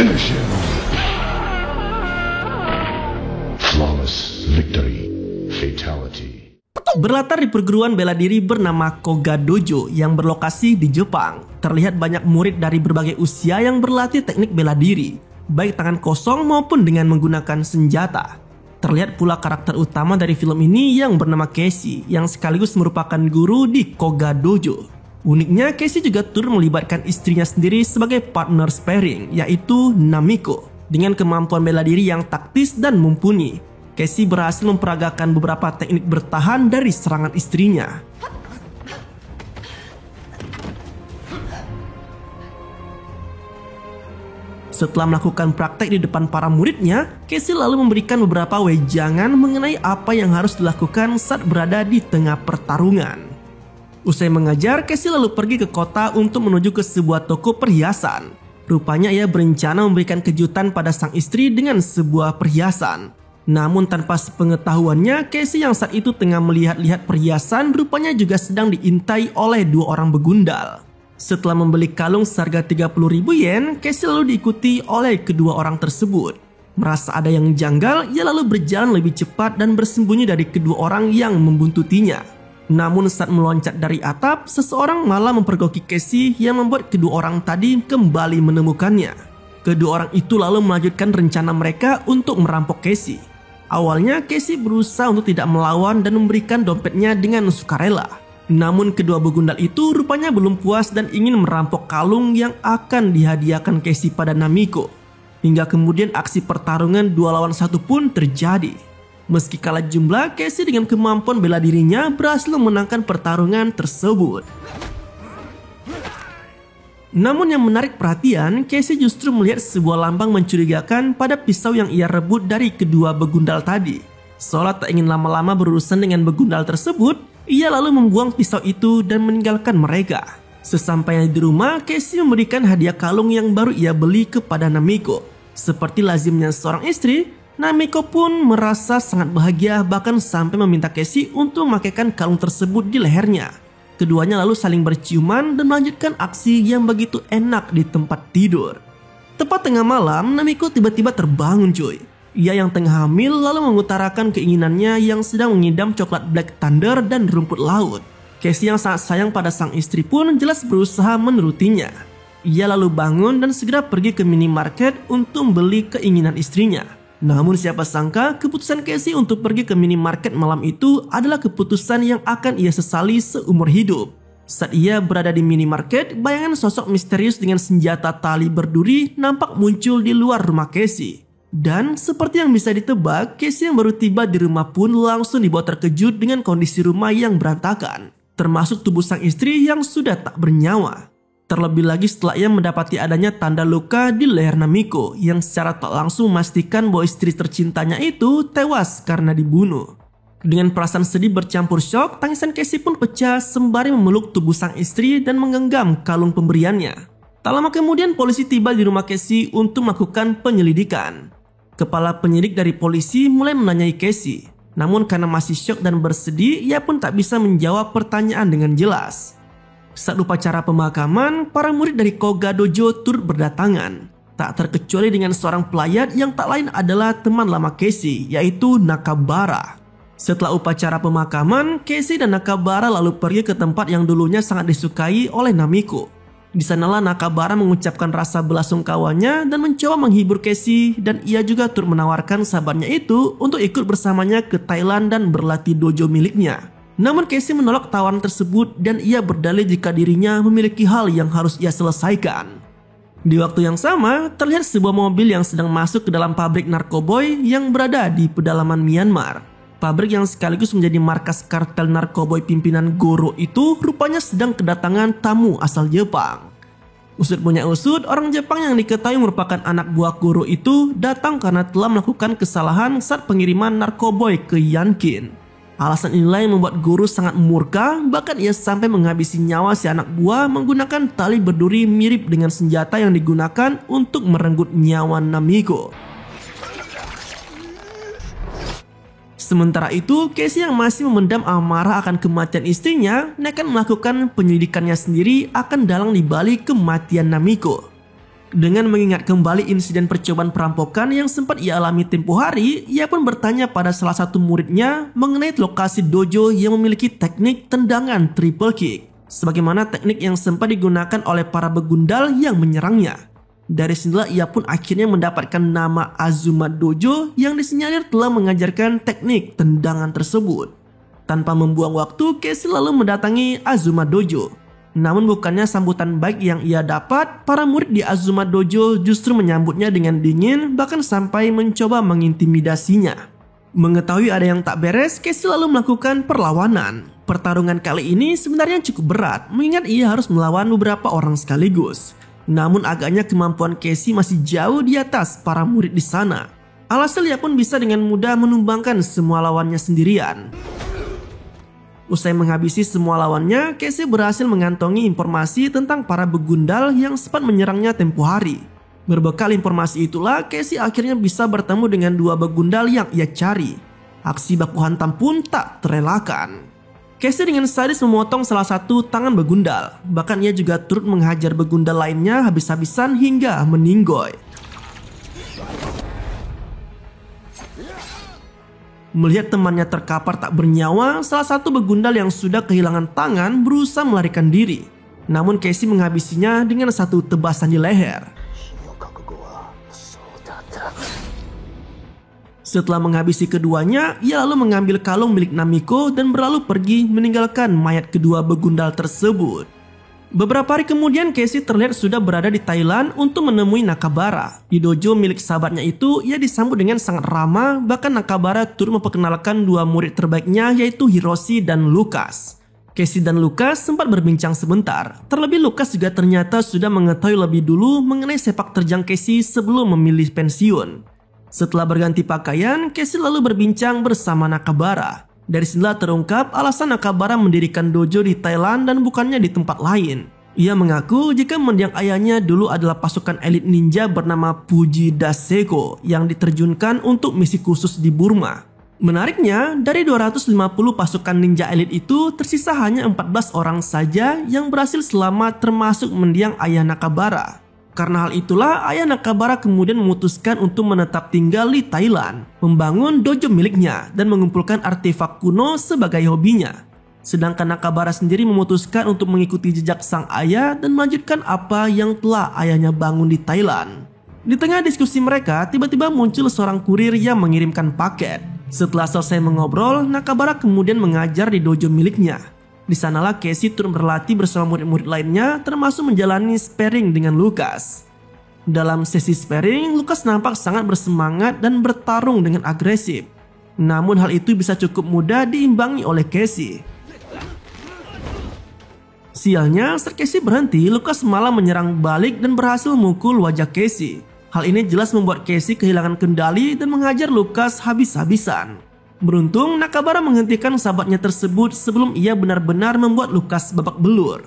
Finish him. Flawless victory. Fatality. Berlatar di perguruan bela diri bernama Koga Dojo yang berlokasi di Jepang, terlihat banyak murid dari berbagai usia yang berlatih teknik bela diri, baik tangan kosong maupun dengan menggunakan senjata. Terlihat pula karakter utama dari film ini yang bernama Casey, yang sekaligus merupakan guru di Koga Dojo. Uniknya, Casey juga turut melibatkan istrinya sendiri sebagai partner sparring, yaitu Namiko. Dengan kemampuan bela diri yang taktis dan mumpuni, Casey berhasil memperagakan beberapa teknik bertahan dari serangan istrinya. Setelah melakukan praktek di depan para muridnya, Casey lalu memberikan beberapa wejangan mengenai apa yang harus dilakukan saat berada di tengah pertarungan. Usai mengajar, Casey lalu pergi ke kota untuk menuju ke sebuah toko perhiasan. Rupanya ia berencana memberikan kejutan pada sang istri dengan sebuah perhiasan. Namun tanpa sepengetahuannya, Casey yang saat itu tengah melihat-lihat perhiasan rupanya juga sedang diintai oleh dua orang begundal. Setelah membeli kalung seharga 30.000 yen, Casey lalu diikuti oleh kedua orang tersebut. Merasa ada yang janggal, ia lalu berjalan lebih cepat dan bersembunyi dari kedua orang yang membuntutinya. Namun saat meloncat dari atap, seseorang malah mempergoki Casey yang membuat kedua orang tadi kembali menemukannya. Kedua orang itu lalu melanjutkan rencana mereka untuk merampok Casey. Awalnya Casey berusaha untuk tidak melawan dan memberikan dompetnya dengan sukarela. Namun kedua begundal itu rupanya belum puas dan ingin merampok kalung yang akan dihadiahkan Casey pada Namiko. Hingga kemudian aksi pertarungan 2 lawan 1 pun terjadi. Meski kalah jumlah, Casey dengan kemampuan bela dirinya berhasil memenangkan pertarungan tersebut. Namun yang menarik perhatian, Casey justru melihat sebuah lambang mencurigakan pada pisau yang ia rebut dari kedua begundal tadi. Seolah tak ingin lama-lama berurusan dengan begundal tersebut, ia lalu membuang pisau itu dan meninggalkan mereka. Sesampainya di rumah, Casey memberikan hadiah kalung yang baru ia beli kepada Namiko. Seperti lazimnya seorang istri, Namiko pun merasa sangat bahagia, bahkan sampai meminta Casey untuk memakaikan kalung tersebut di lehernya. Keduanya lalu saling berciuman dan melanjutkan aksi yang begitu enak di tempat tidur. Tepat tengah malam, Namiko tiba-tiba terbangun cuy. Ia yang tengah hamil lalu mengutarakan keinginannya yang sedang mengidam coklat Black Thunder dan rumput laut. Casey yang sangat sayang pada sang istri pun jelas berusaha menurutinya. Ia lalu bangun dan segera pergi ke minimarket untuk membeli keinginan istrinya. Namun siapa sangka keputusan Casey untuk pergi ke minimarket malam itu adalah keputusan yang akan ia sesali seumur hidup. Saat ia berada di minimarket, bayangan sosok misterius dengan senjata tali berduri nampak muncul di luar rumah Casey. Dan seperti yang bisa ditebak, Casey yang baru tiba di rumah pun langsung dibuat terkejut dengan kondisi rumah yang berantakan, termasuk tubuh sang istri yang sudah tak bernyawa. Terlebih lagi setelah ia mendapati adanya tanda luka di leher Namiko yang secara tak langsung memastikan bahwa istri tercintanya itu tewas karena dibunuh. Dengan perasaan sedih bercampur syok, tangisan Casey pun pecah sembari memeluk tubuh sang istri dan menggenggam kalung pemberiannya. Tak lama kemudian polisi tiba di rumah Casey untuk melakukan penyelidikan. Kepala penyidik dari polisi mulai menanyai Casey. Namun karena masih syok dan bersedih, ia pun tak bisa menjawab pertanyaan dengan jelas. Saat upacara pemakaman, para murid dari Koga Dojo turut berdatangan. Tak terkecuali dengan seorang pelayat yang tak lain adalah teman lama Casey, yaitu Nakabara. Setelah upacara pemakaman, Casey dan Nakabara lalu pergi ke tempat yang dulunya sangat disukai oleh Namiko. Di sanalah Nakabara mengucapkan rasa belasungkawanya dan mencoba menghibur Casey, dan ia juga turut menawarkan sahabatnya itu untuk ikut bersamanya ke Thailand dan berlatih dojo miliknya. Namun Casey menolak tawaran tersebut dan ia berdalih jika dirinya memiliki hal yang harus ia selesaikan. Di waktu yang sama, terlihat sebuah mobil yang sedang masuk ke dalam pabrik narkoboy yang berada di pedalaman Myanmar. Pabrik yang sekaligus menjadi markas kartel narkoboy pimpinan Goro itu rupanya sedang kedatangan tamu asal Jepang. Usut punya usut, orang Jepang yang diketahui merupakan anak buah Goro itu datang karena telah melakukan kesalahan saat pengiriman narkoboy ke Yankin. Alasan inilah yang membuat Guru sangat murka, bahkan ia sampai menghabisi nyawa si anak buah menggunakan tali berduri mirip dengan senjata yang digunakan untuk merenggut nyawa Namiko. Sementara itu, Casey yang masih memendam amarah akan kematian istrinya nekat melakukan penyelidikannya sendiri akan dalang dibalik kematian Namiko. Dengan mengingat kembali insiden percobaan perampokan yang sempat ia alami tempo hari, ia pun bertanya pada salah satu muridnya mengenai lokasi dojo yang memiliki teknik tendangan triple kick, sebagaimana teknik yang sempat digunakan oleh para begundal yang menyerangnya. Dari sinilah ia pun akhirnya mendapatkan nama Azuma Dojo yang disinyalir telah mengajarkan teknik tendangan tersebut. Tanpa membuang waktu, Casey lalu mendatangi Azuma Dojo. Namun bukannya sambutan baik yang ia dapat, para murid di Azuma Dojo justru menyambutnya dengan dingin, bahkan sampai mencoba mengintimidasinya. Mengetahui ada yang tak beres, Casey lalu melakukan perlawanan. Pertarungan kali ini sebenarnya cukup berat, mengingat ia harus melawan beberapa orang sekaligus. Namun agaknya kemampuan Casey masih jauh di atas para murid di sana. Alhasil ia pun bisa dengan mudah menumbangkan semua lawannya sendirian. Usai menghabisi semua lawannya, Casey berhasil mengantongi informasi tentang para begundal yang sempat menyerangnya tempo hari. Berbekal informasi itulah, Casey akhirnya bisa bertemu dengan dua begundal yang ia cari. Aksi baku hantam pun tak terelakkan. Casey dengan sadis memotong salah satu tangan begundal. Bahkan ia juga turut menghajar begundal lainnya habis-habisan hingga meninggoy. Melihat temannya terkapar tak bernyawa, salah satu begundal yang sudah kehilangan tangan berusaha melarikan diri. Namun Casey menghabisinya dengan satu tebasan di leher. Setelah menghabisi keduanya, ia lalu mengambil kalung milik Namiko dan berlalu pergi meninggalkan mayat kedua begundal tersebut. Beberapa hari kemudian, Casey terlihat sudah berada di Thailand untuk menemui Nakabara. Di dojo milik sahabatnya itu, ia disambut dengan sangat ramah, bahkan Nakabara turut memperkenalkan dua murid terbaiknya yaitu Hiroshi dan Lucas. Casey dan Lucas sempat berbincang sebentar. Terlebih Lucas juga ternyata sudah mengetahui lebih dulu mengenai sepak terjang Casey sebelum memilih pensiun. Setelah berganti pakaian, Casey lalu berbincang bersama Nakabara. Dari sinilah terungkap alasan Nakabara mendirikan dojo di Thailand dan bukannya di tempat lain. Ia mengaku jika mendiang ayahnya dulu adalah pasukan elit ninja bernama Puji Daseko yang diterjunkan untuk misi khusus di Burma. Menariknya, dari 250 pasukan ninja elit itu tersisa hanya 14 orang saja yang berhasil selamat termasuk mendiang ayah Nakabara. Karena hal itulah, ayah Nakabara kemudian memutuskan untuk menetap tinggal di Thailand, membangun dojo miliknya, dan mengumpulkan artefak kuno sebagai hobinya. Sedangkan Nakabara sendiri memutuskan untuk mengikuti jejak sang ayah dan melanjutkan apa yang telah ayahnya bangun di Thailand. Di tengah diskusi mereka, tiba-tiba muncul seorang kurir yang mengirimkan paket. Setelah selesai mengobrol, Nakabara kemudian mengajar di dojo miliknya. Di sanalah Casey turun berlatih bersama murid-murid lainnya, termasuk menjalani sparring dengan Lucas. Dalam sesi sparring, Lucas nampak sangat bersemangat dan bertarung dengan agresif. Namun hal itu bisa cukup mudah diimbangi oleh Casey. Sialnya, saat Casey berhenti, Lucas malah menyerang balik dan berhasil memukul wajah Casey. Hal ini jelas membuat Casey kehilangan kendali dan menghajar Lucas habis-habisan. Beruntung, Nakabara menghentikan sahabatnya tersebut sebelum ia benar-benar membuat Lucas babak belur.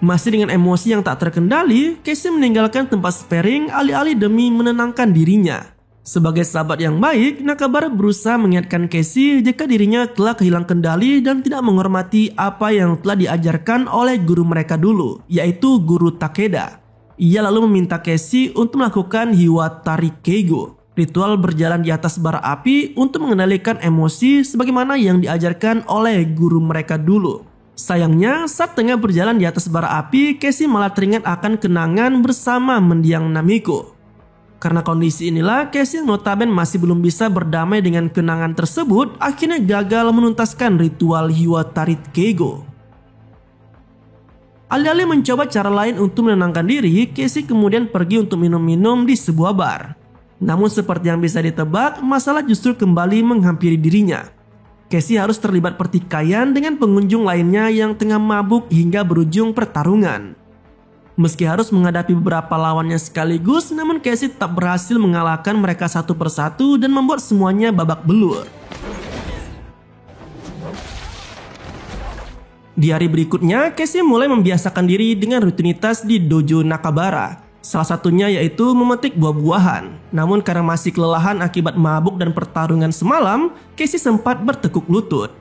Masih dengan emosi yang tak terkendali, Casey meninggalkan tempat sparring alih-alih demi menenangkan dirinya. Sebagai sahabat yang baik, Nakabara berusaha mengingatkan Casey jika dirinya telah kehilangan kendali dan tidak menghormati apa yang telah diajarkan oleh guru mereka dulu, yaitu Guru Takeda. Ia lalu meminta Casey untuk melakukan Hiwatari Keigo, ritual berjalan di atas bara api untuk mengendalikan emosi sebagaimana yang diajarkan oleh guru mereka dulu. Sayangnya, saat tengah berjalan di atas bara api, Casey malah teringat akan kenangan bersama mendiang Namiko. Karena kondisi inilah, Casey yang notabene masih belum bisa berdamai dengan kenangan tersebut, akhirnya gagal menuntaskan ritual Hiwatari Keigo. Alih-alih mencoba cara lain untuk menenangkan diri, Casey kemudian pergi untuk minum-minum di sebuah bar. Namun seperti yang bisa ditebak, masalah justru kembali menghampiri dirinya. Casey harus terlibat pertikaian dengan pengunjung lainnya yang tengah mabuk hingga berujung pertarungan. Meski harus menghadapi beberapa lawannya sekaligus, namun Casey tetap berhasil mengalahkan mereka satu persatu dan membuat semuanya babak belur. Di hari berikutnya, Casey mulai membiasakan diri dengan rutinitas di dojo Nakabara. Salah satunya yaitu memetik buah-buahan. Namun karena masih kelelahan akibat mabuk dan pertarungan semalam, Casey sempat bertekuk lutut.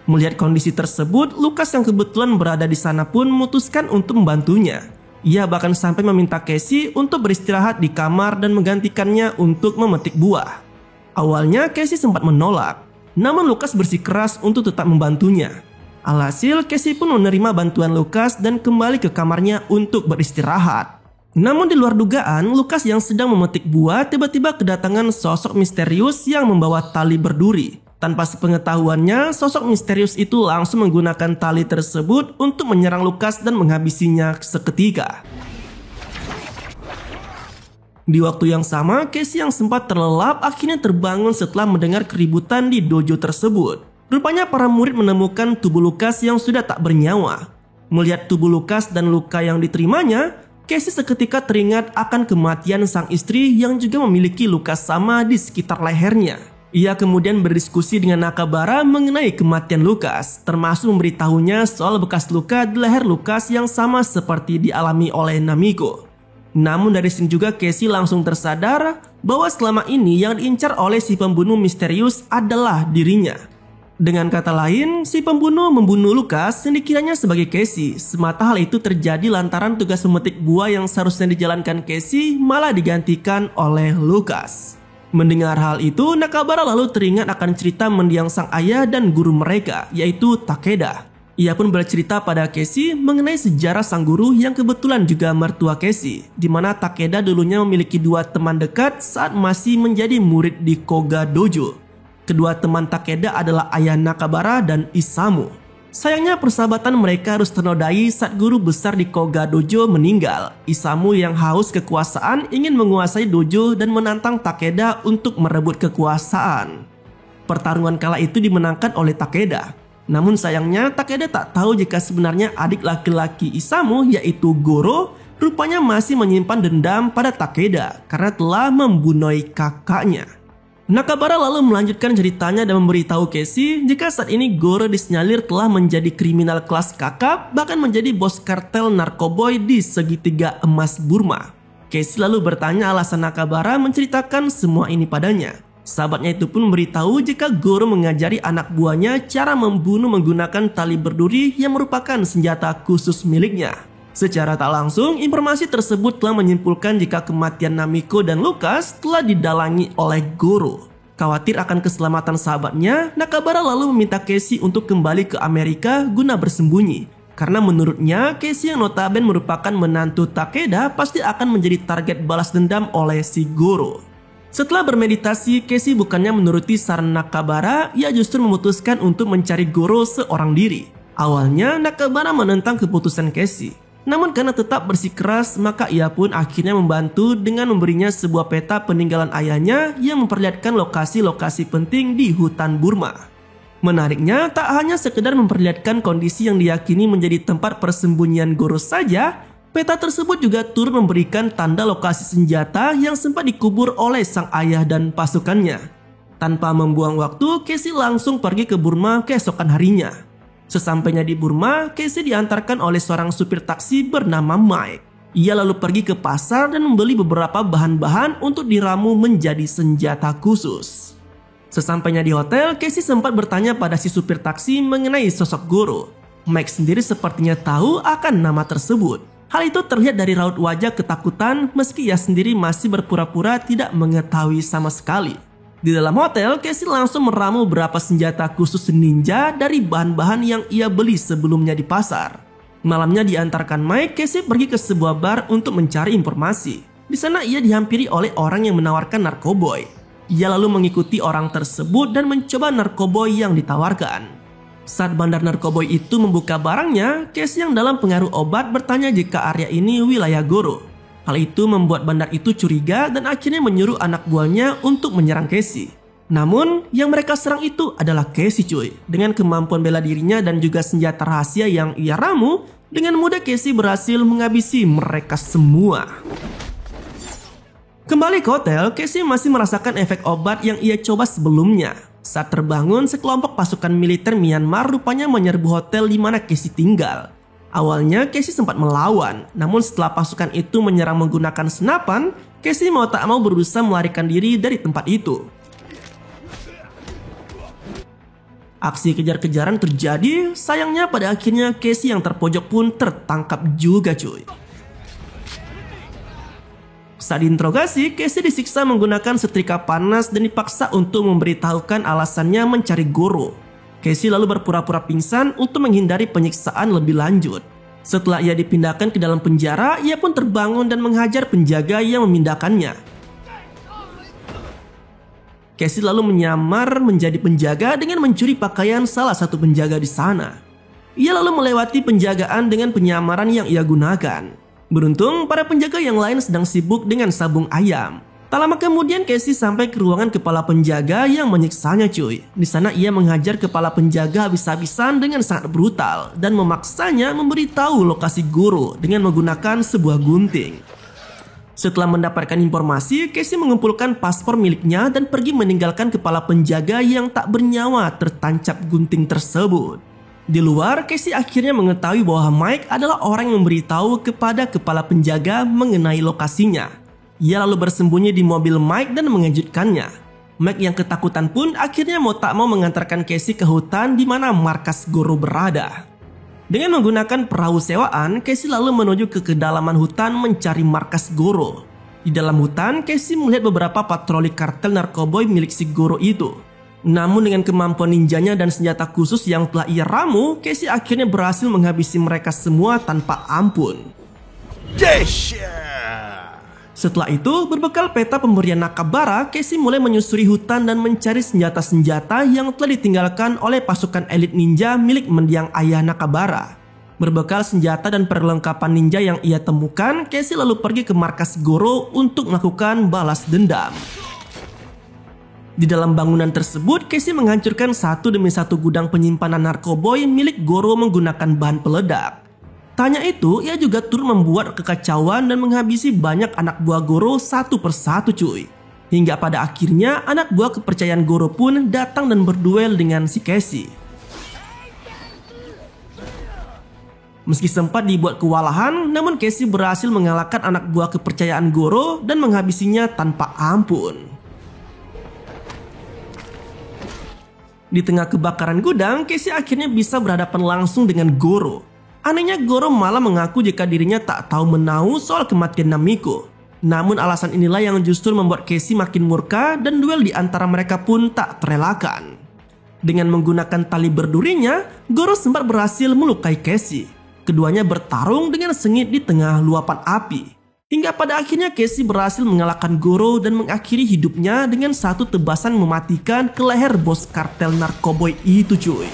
Melihat kondisi tersebut, Lucas yang kebetulan berada di sana pun memutuskan untuk membantunya. Ia bahkan sampai meminta Casey untuk beristirahat di kamar dan menggantikannya untuk memetik buah. Awalnya Casey sempat menolak, namun Lucas bersikeras untuk tetap membantunya. Alhasil, Casey pun menerima bantuan Lucas dan kembali ke kamarnya untuk beristirahat. Namun di luar dugaan, Lucas yang sedang memetik buah tiba-tiba kedatangan sosok misterius yang membawa tali berduri. Tanpa sepengetahuannya, sosok misterius itu langsung menggunakan tali tersebut untuk menyerang Lucas dan menghabisinya seketika. Di waktu yang sama, Casey yang sempat terlelap akhirnya terbangun setelah mendengar keributan di dojo tersebut. Rupanya para murid menemukan tubuh Lucas yang sudah tak bernyawa. Melihat tubuh Lucas dan luka yang diterimanya, Casey seketika teringat akan kematian sang istri yang juga memiliki luka sama di sekitar lehernya. Ia kemudian berdiskusi dengan Nakabara mengenai kematian Lucas, termasuk memberitahunya soal bekas luka di leher Lucas yang sama seperti dialami oleh Namiko. Namun dari sini juga Casey langsung tersadar bahwa selama ini yang diincar oleh si pembunuh misterius adalah dirinya. Dengan kata lain, si pembunuh membunuh Lucas yang dikiranya sebagai Casey. Semata hal itu terjadi lantaran tugas memetik buah yang seharusnya dijalankan Casey malah digantikan oleh Lucas. Mendengar hal itu, Nakabara lalu teringat akan cerita mendiang sang ayah dan guru mereka, yaitu Takeda. Ia pun bercerita pada Casey mengenai sejarah sang guru yang kebetulan juga mertua Casey, di mana Takeda dulunya memiliki dua teman dekat saat masih menjadi murid di Koga Dojo. Kedua teman Takeda adalah ayah Nakabara dan Isamu. Sayangnya persahabatan mereka harus ternodai saat guru besar di Koga Dojo meninggal. Isamu yang haus kekuasaan ingin menguasai dojo dan menantang Takeda untuk merebut kekuasaan. Pertarungan kala itu dimenangkan oleh Takeda. Namun sayangnya Takeda tak tahu jika sebenarnya adik laki-laki Isamu yaitu Goro rupanya masih menyimpan dendam pada Takeda karena telah membunuh kakaknya. Nakabara lalu melanjutkan ceritanya dan memberitahu Casey jika saat ini Goro disinyalir telah menjadi kriminal kelas kakap, bahkan menjadi bos kartel narkoboy di segitiga emas Burma. Casey lalu bertanya alasan Nakabara menceritakan semua ini padanya. Sahabatnya itu pun memberitahu jika Goro mengajari anak buahnya cara membunuh menggunakan tali berduri yang merupakan senjata khusus miliknya. Secara tak langsung, informasi tersebut telah menyimpulkan jika kematian Namiko dan Lucas telah didalangi oleh Goro. Khawatir akan keselamatan sahabatnya, Nakabara lalu meminta Casey untuk kembali ke Amerika guna bersembunyi. Karena menurutnya, Casey yang notabene merupakan menantu Takeda pasti akan menjadi target balas dendam oleh si Goro. Setelah bermeditasi, Casey bukannya menuruti saran Nakabara, ia justru memutuskan untuk mencari Goro seorang diri. Awalnya, Nakabara menentang keputusan Casey. Namun karena tetap bersikeras, maka ia pun akhirnya membantu dengan memberinya sebuah peta peninggalan ayahnya yang memperlihatkan lokasi-lokasi penting di hutan Burma. Menariknya, tak hanya sekedar memperlihatkan kondisi yang diyakini menjadi tempat persembunyian Goro saja, peta tersebut juga turut memberikan tanda lokasi senjata yang sempat dikubur oleh sang ayah dan pasukannya. Tanpa membuang waktu, Casey langsung pergi ke Burma keesokan harinya. Sesampainya di Burma, Casey diantarkan oleh seorang supir taksi bernama Mike. Ia lalu pergi ke pasar dan membeli beberapa bahan-bahan untuk diramu menjadi senjata khusus. Sesampainya di hotel, Casey sempat bertanya pada si supir taksi mengenai sosok Goro. Mike sendiri sepertinya tahu akan nama tersebut. Hal itu terlihat dari raut wajah ketakutan meski ia sendiri masih berpura-pura tidak mengetahui sama sekali. Di dalam hotel, Casey langsung meramu beberapa senjata khusus ninja dari bahan-bahan yang ia beli sebelumnya di pasar. Malamnya diantarkan Mike, Casey pergi ke sebuah bar untuk mencari informasi. Di sana ia dihampiri oleh orang yang menawarkan narkoboy. Ia lalu mengikuti orang tersebut dan mencoba narkoboy yang ditawarkan. Saat bandar narkoboy itu membuka barangnya, Casey yang dalam pengaruh obat bertanya jika area ini wilayah Goro. Hal itu membuat bandar itu curiga dan akhirnya menyuruh anak buahnya untuk menyerang Casey. Namun, yang mereka serang itu adalah Casey cuy. Dengan kemampuan bela dirinya dan juga senjata rahasia yang ia ramu, dengan mudah Casey berhasil menghabisi mereka semua. Kembali ke hotel, Casey masih merasakan efek obat yang ia coba sebelumnya. Saat terbangun, sekelompok pasukan militer Myanmar rupanya menyerbu hotel di mana Casey tinggal. Awalnya Casey sempat melawan, namun setelah pasukan itu menyerang menggunakan senapan, Casey mau tak mau berusaha melarikan diri dari tempat itu. Aksi kejar-kejaran terjadi, sayangnya pada akhirnya Casey yang terpojok pun tertangkap juga cuy. Saat diinterogasi, Casey disiksa menggunakan setrika panas dan dipaksa untuk memberitahukan alasannya mencari Goro. Casey lalu berpura-pura pingsan untuk menghindari penyiksaan lebih lanjut. Setelah ia dipindahkan ke dalam penjara, ia pun terbangun dan menghajar penjaga yang memindahkannya. Casey lalu menyamar menjadi penjaga dengan mencuri pakaian salah satu penjaga di sana. Ia lalu melewati penjagaan dengan penyamaran yang ia gunakan. Beruntung, para penjaga yang lain sedang sibuk dengan sabung ayam. Tak lama kemudian Casey sampai ke ruangan kepala penjaga yang menyiksanya cuy. Di sana ia menghajar kepala penjaga habis-habisan dengan sangat brutal dan memaksanya memberitahu lokasi Goro dengan menggunakan sebuah gunting. Setelah mendapatkan informasi, Casey mengumpulkan paspor miliknya dan pergi meninggalkan kepala penjaga yang tak bernyawa tertancap gunting tersebut. Di luar, Casey akhirnya mengetahui bahwa Mike adalah orang yang memberitahu kepada kepala penjaga mengenai lokasinya. Ia lalu bersembunyi di mobil Mike dan mengejutkannya. Mike yang ketakutan pun akhirnya mau tak mau mengantarkan Casey ke hutan di mana markas Goro berada. Dengan menggunakan perahu sewaan, Casey lalu menuju ke kedalaman hutan mencari markas Goro. Di dalam hutan, Casey melihat beberapa patroli kartel narkoboy milik si Goro itu. Namun dengan kemampuan ninjanya dan senjata khusus yang telah ia ramu, Casey akhirnya berhasil menghabisi mereka semua tanpa ampun. Setelah itu, berbekal peta pemberian Nakabara, Casey mulai menyusuri hutan dan mencari senjata-senjata yang telah ditinggalkan oleh pasukan elit ninja milik mendiang ayah Nakabara. Berbekal senjata dan perlengkapan ninja yang ia temukan, Casey lalu pergi ke markas Goro untuk melakukan balas dendam. Di dalam bangunan tersebut, Casey menghancurkan satu demi satu gudang penyimpanan narkoboy milik Goro menggunakan bahan peledak. Tak hanya itu, ia juga turut membuat kekacauan dan menghabisi banyak anak buah Goro satu persatu cuy. Hingga pada akhirnya anak buah kepercayaan Goro pun datang dan berduel dengan si Casey. Meski sempat dibuat kewalahan, namun Casey berhasil mengalahkan anak buah kepercayaan Goro dan menghabisinya tanpa ampun. Di tengah kebakaran gudang, Casey akhirnya bisa berhadapan langsung dengan Goro. Anehnya Goro malah mengaku jika dirinya tak tahu menahu soal kematian Namiko. Namun alasan inilah yang justru membuat Casey makin murka dan duel di antara mereka pun tak terelakkan. Dengan menggunakan tali berdurinya, Goro sempat berhasil melukai Casey. Keduanya bertarung dengan sengit di tengah luapan api. Hingga pada akhirnya Casey berhasil mengalahkan Goro dan mengakhiri hidupnya dengan satu tebasan mematikan ke leher bos kartel narkoboy itu cuy.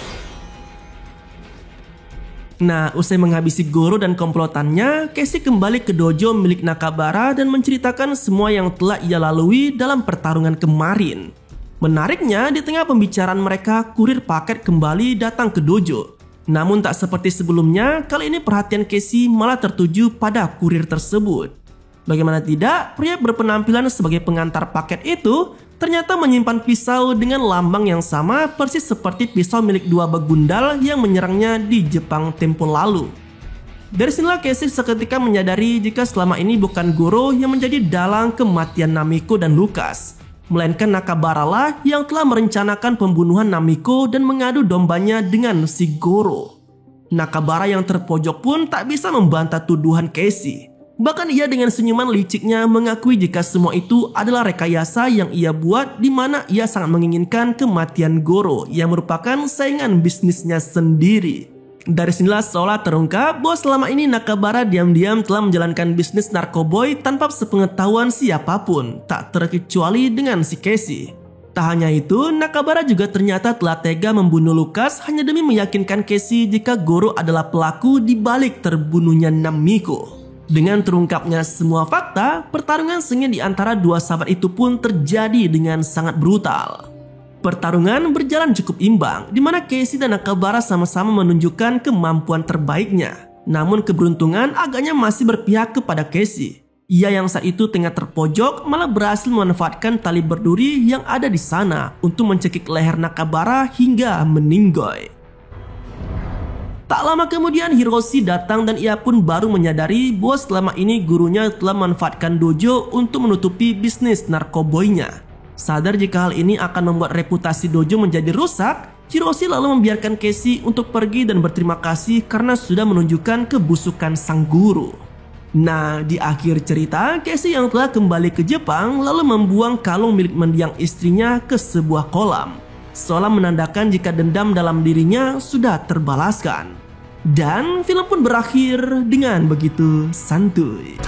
Nah, usai menghabisi Goro dan komplotannya, Casey kembali ke dojo milik Nakabara dan menceritakan semua yang telah ia lalui dalam pertarungan kemarin. Menariknya, di tengah pembicaraan mereka, kurir paket kembali datang ke dojo. Namun tak seperti sebelumnya, kali ini perhatian Casey malah tertuju pada kurir tersebut. Bagaimana tidak, pria berpenampilan sebagai pengantar paket itu ternyata menyimpan pisau dengan lambang yang sama persis seperti pisau milik dua begundal yang menyerangnya di Jepang tempo lalu. Dari sinilah Casey seketika menyadari jika selama ini bukan Goro yang menjadi dalang kematian Namiko dan Lucas, melainkan Nakabara lah yang telah merencanakan pembunuhan Namiko dan mengadu dombanya dengan si Goro. Nakabara yang terpojok pun tak bisa membantah tuduhan Casey. Bahkan ia dengan senyuman liciknya mengakui jika semua itu adalah rekayasa yang ia buat, di mana ia sangat menginginkan kematian Goro yang merupakan saingan bisnisnya sendiri. Dari sinilah seolah terungkap bahwa selama ini Nakabara diam-diam telah menjalankan bisnis narkoboy tanpa sepengetahuan siapapun, tak terkecuali dengan si Casey. Tak hanya itu, Nakabara juga ternyata telah tega membunuh Lucas hanya demi meyakinkan Casey jika Goro adalah pelaku di balik terbunuhnya Namiko. Dengan terungkapnya semua fakta, pertarungan sengit di antara dua sahabat itu pun terjadi dengan sangat brutal. Pertarungan berjalan cukup imbang, di mana Casey dan Nakabara sama-sama menunjukkan kemampuan terbaiknya. Namun keberuntungan agaknya masih berpihak kepada Casey. Ia yang saat itu tengah terpojok malah berhasil memanfaatkan tali berduri yang ada di sana untuk mencekik leher Nakabara hingga meninggoy. Tak lama kemudian Hiroshi datang dan ia pun baru menyadari bahwa selama ini gurunya telah memanfaatkan dojo untuk menutupi bisnis narkoboynya. Sadar jika hal ini akan membuat reputasi dojo menjadi rusak, Hiroshi lalu membiarkan Casey untuk pergi dan berterima kasih karena sudah menunjukkan kebusukan sang guru. Nah, di akhir cerita, Casey yang telah kembali ke Jepang lalu membuang kalung milik mendiang istrinya ke sebuah kolam, seolah menandakan jika dendam dalam dirinya sudah terbalaskan. Dan film pun berakhir dengan begitu santuy.